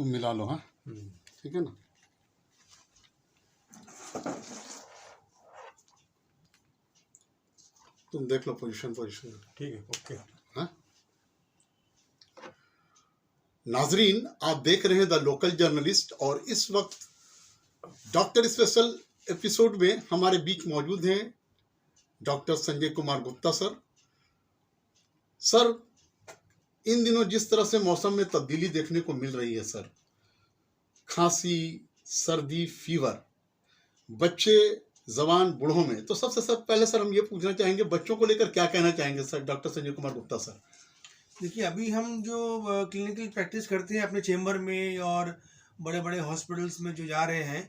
तुम मिला लो। हाँ ठीक है ना। तुम देख लो पोजीशन ठीक है, ओके। हाँ नाजरीन, आप देख रहे हैं द लोकल जर्नलिस्ट, और इस वक्त डॉक्टर स्पेशल एपिसोड में हमारे बीच मौजूद हैं doctor Sanjay Kumar Gupta sir. Sir, इन दिनों जिस तरह से मौसम में तब्दीली देखने को मिल रही है सर, खांसी, सर्दी, फीवर, बच्चे, जवान, बूढ़ों में, तो सबसे पहले सर हम ये पूछना चाहेंगे, बच्चों को लेकर क्या कहना चाहेंगे sir, doctor Sanjay Kumar Gupta sir. देखिए, अभी हम जो क्लिनिकल प्रैक्टिस करते हैं अपने चेम्बर में और बड़े बड़े हॉस्पिटल्स में जो जा रहे हैं,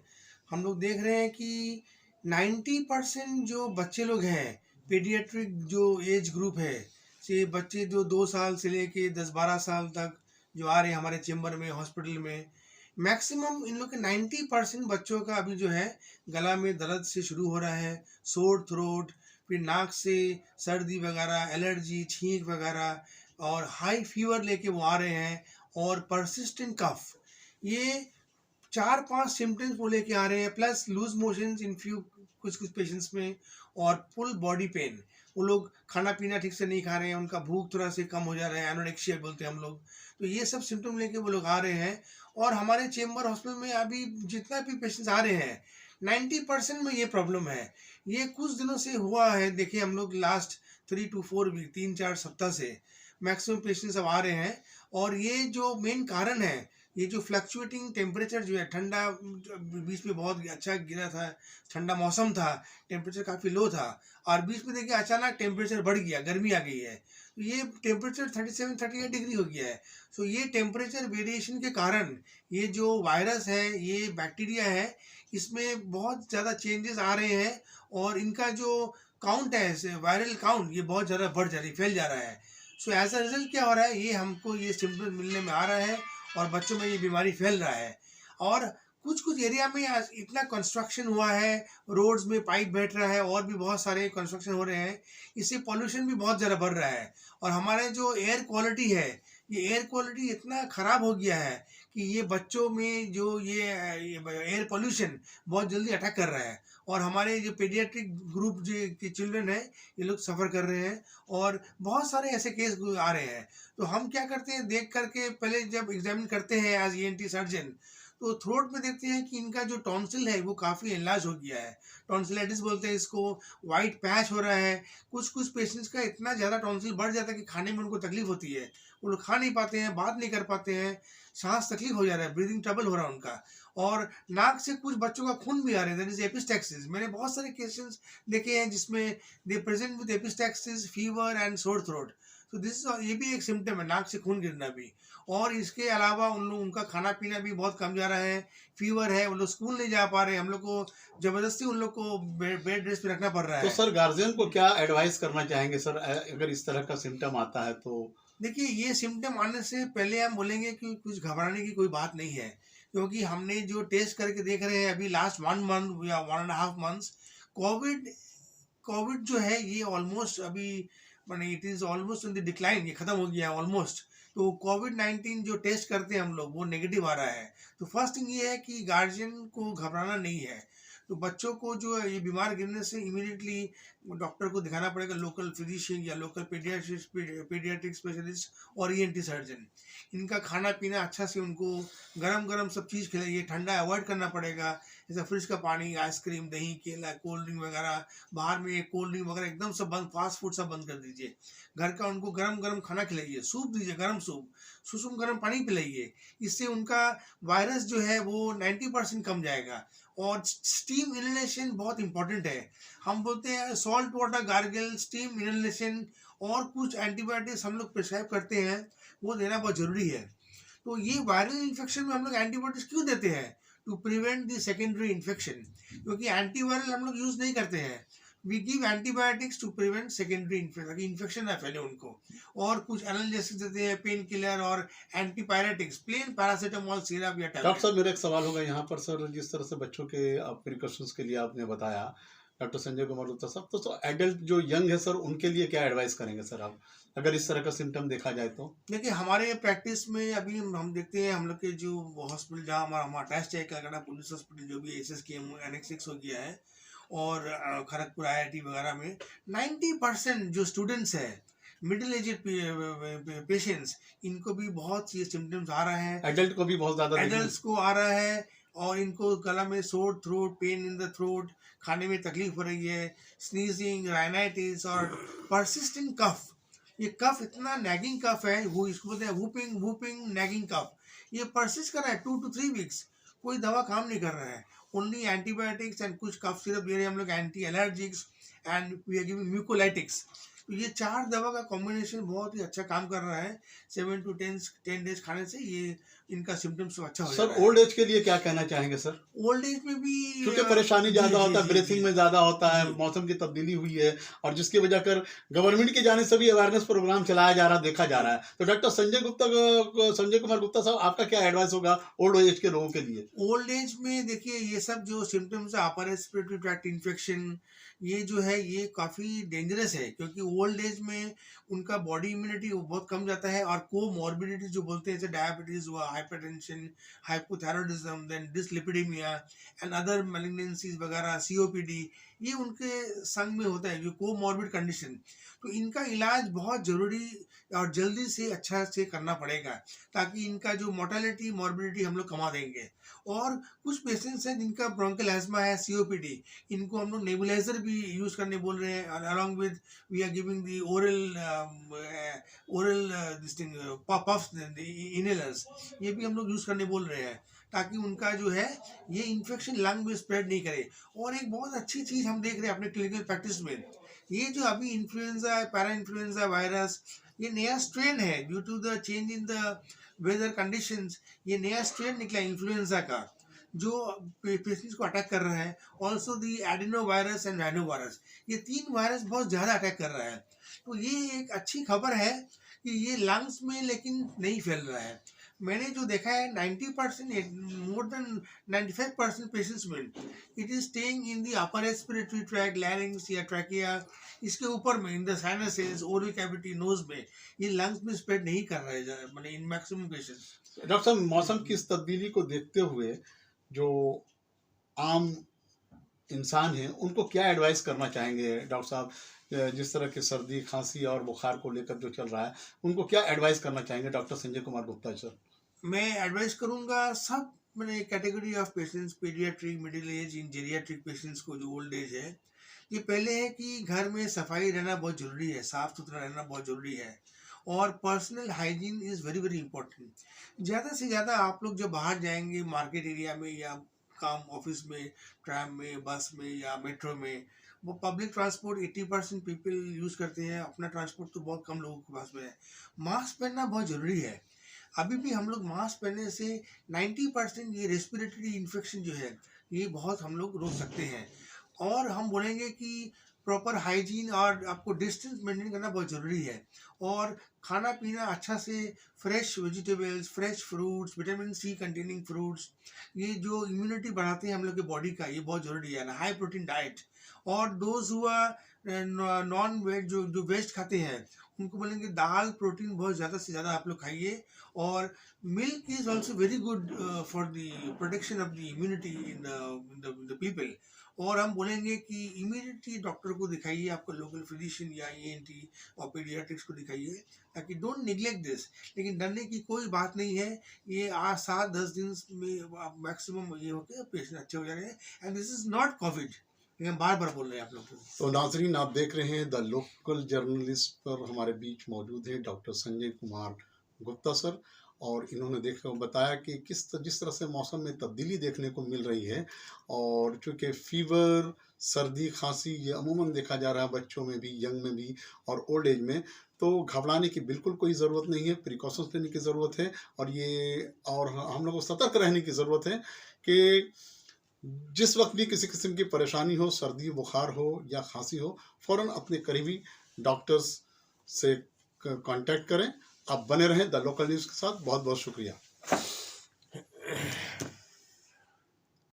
हम लोग देख रहे हैं कि 90% जो बच्चे लोग हैं, पीडियाट्रिक जो एज ग्रुप है, से बच्चे जो 2 साल से लेके 10-12 साल तक जो आ रहे हैं हमारे चेम्बर में, हॉस्पिटल में, मैक्सिमम इन लोग के 90% बच्चों का अभी जो है गला में दर्द से शुरू हो रहा है, सोर थ्रोट, फिर नाक से सर्दी वगैरह, एलर्जी, छींक वगैरह, और हाई फीवर लेके वो आ रहे हैं, और परसिस्टेंट कफ, ये 4-5 सिम्टम्स वो लेके आ रहे हैं, plus loose motions in few कुछ पेशेंट्स में, और फुल बॉडी पेन। वो लोग खाना पीना ठीक से नहीं खा रहे हैं, उनका भूख थोड़ा से कम हो जा रहा है, एनोरेक्सिया बोलते हैं हम लोग। तो ये सब सिम्टम लेके वो लोग आ रहे हैं, और हमारे चेम्बर हॉस्पिटल में अभी जितना भी पेशेंट्स आ रहे हैं 90% में ये प्रॉब्लम है। ये कुछ दिनों से हुआ है, देखिए हम लोग लास्ट 3 to 4 वीक, 3-4 सप्ताह से मैक्सिमम पेशेंट्स अब आ रहे हैं। और ये जो मेन कारण है, ये जो फ्लक्चुएटिंग टेम्परेचर जो है, ठंडा बीच में बहुत अच्छा गिरा था, ठंडा मौसम था, टेम्परेचर काफ़ी लो था, और बीच में देखिए अचानक टेम्परेचर बढ़ गया, गर्मी आ गई है, तो ये टेम्परेचर 37-38 डिग्री हो गया है। सो ये टेम्परेचर वेरिएशन के कारण ये जो वायरस है, ये बैक्टीरिया है, इसमें बहुत ज़्यादा चेंजेस आ रहे हैं, और इनका जो काउंट है, वायरल काउंट, ये बहुत ज़्यादा बढ़ जा रही, फैल जा रहा है। सो एज अ रिजल्ट क्या हो रहा है, ये हमको ये सिम्टम्स मिलने में आ रहा है, और बच्चों में ये बीमारी फैल रहा है। और कुछ कुछ एरिया में आज इतना कंस्ट्रक्शन हुआ है, रोड्स में पाइप बैठ रहा है, और भी बहुत सारे कंस्ट्रक्शन हो रहे हैं, इससे पॉल्यूशन भी बहुत ज़्यादा बढ़ रहा है। और हमारे जो एयर क्वालिटी है, ये एयर क्वालिटी इतना ख़राब हो गया है कि ये बच्चों में जो ये एयर पोल्यूशन बहुत जल्दी अटैक कर रहा है, और हमारे जो पीडियाट्रिक ग्रुप जो के चिल्ड्रन है, ये लोग सफ़र कर रहे हैं, और बहुत सारे ऐसे केस आ रहे हैं। तो हम क्या करते हैं, देख करके पहले जब एग्जामिन करते हैं एज ENT सर्जन, तो थ्रोट में देखते हैं कि इनका जो टॉन्सिल है वो काफ़ी एनलार्ज हो गया है, टॉन्सिलाइटिस बोलते हैं इसको, वाइट पैच हो रहा है। कुछ कुछ पेशेंट्स का इतना ज़्यादा टॉन्सिल बढ़ जाता है कि खाने में उनको तकलीफ होती है, वो लोग खा नहीं पाते हैं, बात नहीं कर पाते हैं, सांस तकलीफ हो जा रहा है, ब्रीदिंग ट्रबल हो रहा है उनका, और नाक से कुछ बच्चों का खून भी आ रहा है, दैट इज एपिस्टैक्सिस। मैंने बहुत सारे केसेस देखे हैं जिसमें दे present with epistaxis, fever and sore throat. तो दिस, ये भी एक सिम्टम है, नाक से खून गिरना भी। और इसके अलावा उनका खाना पीना भी बहुत कम जा रहा है, फीवर है, वो लोग स्कूल नहीं जा पा रहे, हम लोग को ज़बरदस्ती उन लोग को बेड रेस्ट पे रखना पड़ रहा है। तो सर गार्जियन को क्या एडवाइस करना चाहेंगे सर, अगर इस तरह का सिम्टम आता है तो? देखिए, ये सिम्टम आने से पहले हम बोलेंगे कि कुछ घबराने की कोई बात नहीं है, क्योंकि हमने जो टेस्ट करके देख रहे हैं अभी लास्ट 1 मंथ या 1.5 मंथ्स, कोविड कोविड जो है ये ऑलमोस्ट अभी, माने it is almost in the decline, ये ख़त्म हो गया है ऑलमोस्ट। तो कोविड-19 जो टेस्ट करते हैं हम लोग, वो नेगेटिव आ रहा है। तो फर्स्ट थिंग ये है कि गार्जियन को घबराना नहीं है। तो बच्चों को जो है ये बीमार गिरने से इमीडिएटली डॉक्टर को दिखाना पड़ेगा, लोकल फिजिशियन या लोकल पीडियाट्रिक स्पेशलिस्ट और ENT सर्जन। इनका खाना पीना अच्छा से, उनको गरम गरम सब चीज़ खिलाइए, ठंडा अवॉइड करना पड़ेगा, जैसे फ्रिज का पानी, आइसक्रीम, दही, केला, कोल्ड ड्रिंक वगैरह, बाहर में कोल्ड ड्रिंक वगैरह एकदम सब बंद, फास्ट फूड सब बंद कर दीजिए। घर का उनको गरम गरम खाना खिलाइए, सूप दीजिए, गरम सूप, सुसुम गरम पानी पिलाइए। इससे उनका वायरस जो है वो 90% कम जाएगा। और स्टीम इनहेलेशन बहुत इंपॉर्टेंट है, हम बोलते हैं salt water gargle, steam inhalation, और कुछ एंटीबायोटिक्स हम लोग प्रिस्क्राइब करते हैं, वो देना बहुत ज़रूरी है। तो ये वायरल इन्फेक्शन में हम लोग एंटीबायोटिक्स क्यों देते हैं? To prevent the secondary infection, क्योंकि एंटीवायरल हम लोग यूज़ नहीं करते हैं, we give antibiotics to prevent secondary infection ना फैले उनको। और कुछ एनाल्जेसिक्स देते हैं, पेन किलर और एंटीपायरेटिक्स, प्लेन पैरासीटामोल सिरप या टैबलेट। डॉक्टर साहब, मेरा एक सवाल होगा यहाँ पर सर, जिस तरह से बच्चों के प्रिकॉशंस के लिए आपने बताया डॉक्टर संजय कुमार गुप्ता साहब, तो एडल्ट जो यंग है सर, उनके लिए क्या एडवाइस करेंगे सर आप? अगर इस तरह का सिम्टम देखा जाए तो? देखिए हमारे प्रैक्टिस में अभी हम देखते हैं, हम लोग के जो हॉस्पिटल जहाँ हमारा हमारा अटैच है, कलकत्ता पुलिस हॉस्पिटल जो भी SSKM एनेक्स 6 हो गया है, और खड़गपुर IIT वगैरह में 90% जो स्टूडेंट्स हैं, मिडिल एजेड पेशेंट्स, इनको भी बहुत ये सिम्टम्स आ रहे हैं। एडल्ट को भी बहुत ज्यादा एडल्ट्स को आ रहा है, और इनको गला में sore throat, pain in the throat, खाने में तकलीफ हो रही है, स्नीजिंग, राइनाइटिस और परसिस्टेंट कफ। ये कफ इतना नैगिंग कफ है, वो इसको बोलते हैं वूपिंग वूपिंग नैगिंग कफ। ये परसिस्ट कर रहा है 2 to 3 वीक्स, कोई दवा काम नहीं कर रहा है। ओनली एंटीबायोटिक्स एंड कुछ कफ सिरप दे रहे हैं हम लोग, anti allergics, and we are giving mucolytics. तो ये 4 दवा का कॉम्बिनेशन बहुत ही अच्छा काम कर रहा है। 7 to 10 डेज खाने से ये इनका सिम्टम्स अच्छा हो सर। जाता है। ओल्ड एज के लिए क्या कहना चाहेंगे सर? ओल्ड एज में भी क्योंकि परेशानी जी ज्यादा जी होता है, जी ब्रीथिंग जी में ज्यादा होता है, जी मौसम की तब्दीली हुई है, और जिसकी वजह कर गवर्नमेंट की जाने से भी अवेयरनेस प्रोग्राम चलाया जा रहा, देखा जा रहा है। तो डॉक्टर संजय कुमार गुप्ता साहब, आपका क्या एडवाइस होगा ओल्ड एज के लोगों के लिए? ओल्ड एज में देखिए ये सब जो सिम्टम्स है, अपर रेस्पिरेटरी ट्रैक्ट इन्फेक्शन, ये जो है ये काफ़ी डेंजरस है, क्योंकि ओल्ड एज में उनका बॉडी इम्यूनिटी बहुत कम जाता है, और कोमॉर्बिडिटी जो बोलते हैं, जैसे डायबिटीज हुआ, hypertension, hypothyroidism, then dyslipidemia and other malignancies वगैरह, COPD, ये उनके संग में होता है, जो कोमॉर्बिड कंडीशन। तो इनका इलाज बहुत ज़रूरी और जल्दी से अच्छा से करना पड़ेगा, ताकि इनका जो मोर्टेलिटी मॉर्बिडिटी हम लोग कमा देंगे। और कुछ पेशेंट्स हैं जिनका ब्रोंकल एस्मा है, COPD, इनको हम लोग नेबुलाइजर भी यूज़ करने बोल रहे हैं, और along with we are giving the oral this thing puffs, inhalers, ये भी हम लोग यूज़ करने बोल रहे हैं, ताकि उनका जो है ये इन्फेक्शन लंग में स्प्रेड नहीं करे। और एक बहुत अच्छी चीज़ हम देख रहे हैं अपने क्लिनिकल प्रैक्टिस में, ये जो अभी इन्फ्लुएंजा है, पैरा इन्फ्लुएंजा वायरस, ये नया स्ट्रेन है, due to the change in the weather conditions, ये नया स्ट्रेन निकला इन्फ्लुएंजा का, जो पेशेंट्स को अटैक कर रहा है। Also the adenovirus and rhinovirus, ये 3 वायरस बहुत ज़्यादा अटैक कर रहा है। तो ये एक अच्छी खबर है कि ये लंग्स में लेकिन नहीं फैल रहा है। मैंने जो देखा है 90%, मोर देन 95% पेशेंट्स में it is staying in the upper respiratory tract, larynx या ट्रैकिया, इसके ऊपर में in the sinuses, oral cavity, nose में, ये लंग्स में स्प्रेड नहीं कर रहे हैं, मैंने इन मैक्सिमम पेशेंट्स। डॉक्टर साहब, मौसम की इस तब्दीली को देखते हुए जो आम इंसान हैं उनको क्या एडवाइस करना चाहेंगे डॉक्टर साहब? जिस तरह की सर्दी, खांसी और बुखार को लेकर जो चल रहा है, उनको क्या एडवाइस करना चाहेंगे डॉक्टर संजय कुमार गुप्ता सर? मैं एडवाइस करूंगा सब, मैंने category of patients, paediatric, middle age, in geriatric patients को, जो ओल्ड एज है, ये पहले है कि घर में सफाई रहना बहुत ज़रूरी है, साफ़ सुथरा रहना बहुत ज़रूरी है, और personal hygiene is very very important. ज़्यादा से ज़्यादा आप लोग जब बाहर जाएंगे मार्केट एरिया में, या काम ऑफिस में, ट्रैम में, बस में या मेट्रो में, वो पब्लिक ट्रांसपोर्ट 80% पीपल यूज़ करते हैं, अपना ट्रांसपोर्ट तो बहुत कम लोगों के पास में है। मास्क पहनना बहुत ज़रूरी है। अभी भी हम लोग मास्क पहनने से 90% ये रेस्पिरेटरी इन्फेक्शन जो है, ये बहुत हम लोग रोक सकते हैं। और हम बोलेंगे कि प्रॉपर हाइजीन और आपको डिस्टेंस मेंटेन करना बहुत ज़रूरी है, और खाना पीना अच्छा से, fresh vegetables, fresh fruits, vitamin C containing fruits, ये जो इम्यूनिटी बढ़ाते हैं हम लोग के बॉडी का, ये बहुत ज़रूरी है ना। हाई प्रोटीन डाइट, और दोज हुआ नॉन वेज, जो वेज खाते हैं, उनको बोलेंगे दाल, प्रोटीन बहुत ज़्यादा से ज़्यादा आप लोग खाइए। और milk is also very good for the protection of the immunity in the people. और हम बोलेंगे कि इमीडिएटली डॉक्टर को दिखाइए, आपको लोकल फिजिशियन या ENT और पीडियाट्रिक्स को दिखाइए, ताकि डोंट निगलेक्ट दिस। लेकिन डरने की कोई बात नहीं है, ये 7-10 दिन में मैक्सिमम ये होकर पेशेंट अच्छे हो जा रहे हैं, and this is not Covid, हम बार बार बोल रहे हैं आप लोग को। तो नाजरीन, आप देख रहे हैं द लोकल जर्नलिस्ट पर हमारे बीच मौजूद है डॉक्टर संजय कुमार गुप्ता सर, और इन्होंने बताया कि जिस तरह से मौसम में तब्दीली देखने को मिल रही है, और चूँकि फीवर, सर्दी, खांसी ये अमूमन देखा जा रहा है बच्चों में भी, यंग में भी और ओल्ड एज में, तो घबराने की बिल्कुल कोई ज़रूरत नहीं है, प्रिकॉशंस लेने की ज़रूरत है, और हम लोग को सतर्क रहने की ज़रूरत है कि जिस वक्त भी किसी किस्म की परेशानी हो, सर्दी, बुखार हो या खांसी हो, फ़ौरन अपने करीबी डॉक्टर्स से कांटेक्ट करें। आप बने रहें द लोकल न्यूज़ के साथ। बहुत बहुत शुक्रिया।